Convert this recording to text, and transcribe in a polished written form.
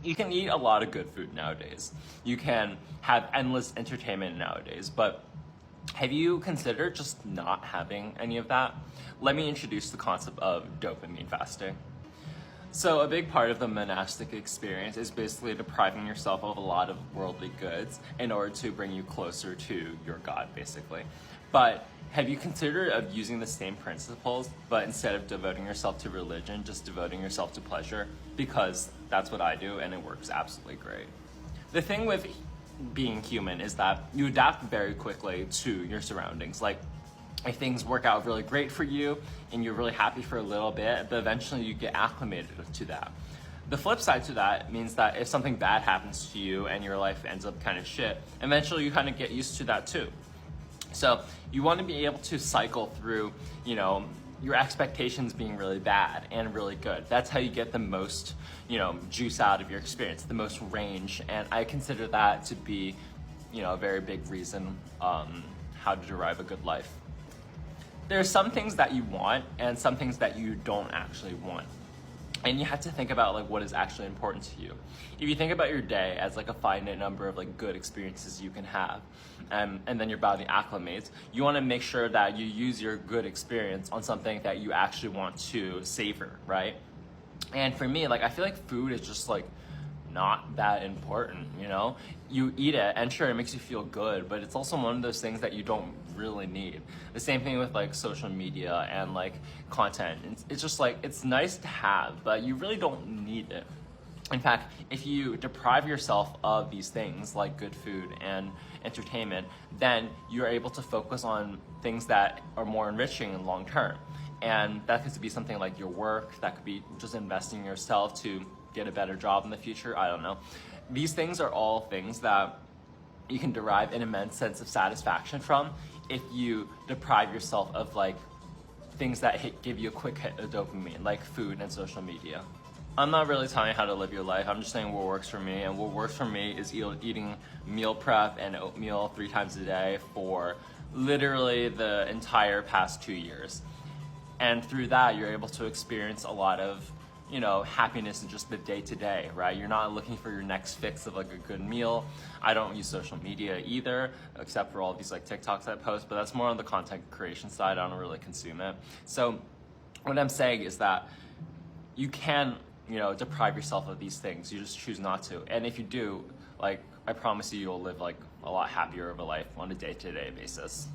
You can eat a lot of good food nowadays. You can have endless entertainment nowadays, but have you considered just not having any of that? Let me introduce the concept of dopamine fasting. So a big part of the monastic experience is basically depriving yourself of a lot of worldly goods in order to bring you closer to your God, basically. But have you considered of using the same principles, but instead of devoting yourself to religion, just devoting yourself to pleasure? Because that's what I do, and it works absolutely great. The thing with being human is that you adapt very quickly to your surroundings. Like, if things work out really great for you and you're really happy for a little bit, but eventually you get acclimated to that. The flip side to that means that if something bad happens to you and your life ends up kind of shit, eventually you kind of get used to that too. So you want to be able to cycle through, your expectations being really bad and really good. That's how you get the most, juice out of your experience, the most range. And I consider that to be, a very big reason how to derive a good life. There's some things that you want and some things that you don't actually want. And you have to think about like what is actually important to you. If you think about your day as like a finite number of like good experiences you can have, and then your body acclimates, you want to make sure that you use your good experience on something that you actually want to savor, right? And for me, like I feel like food is just like not that important, You eat it and sure, it makes you feel good, but it's also one of those things that you don't really need. The same thing with like social media and like content. It's just like, it's nice to have, but you really don't need it. In fact, if you deprive yourself of these things like good food and entertainment, then you're able to focus on things that are more enriching in long term. And that could be something like your work, that could be just investing in yourself to get a better job in the future, I don't know. These things are all things that you can derive an immense sense of satisfaction from if you deprive yourself of like things that give you a quick hit of dopamine, like food and social media. I'm not really telling you how to live your life, I'm just saying what works for me, and what works for me is eating meal prep and oatmeal 3 times a day for literally the entire past 2 years. And through that, you're able to experience a lot of happiness in just the day-to-day, right? You're not looking for your next fix of like a good meal. I don't use social media either, except for all these like TikToks I post, but that's more on the content creation side. I don't really consume it. So what I'm saying is that you can, deprive yourself of these things. You just choose not to. And if you do, like, I promise you'll live like a lot happier of a life on a day-to-day basis.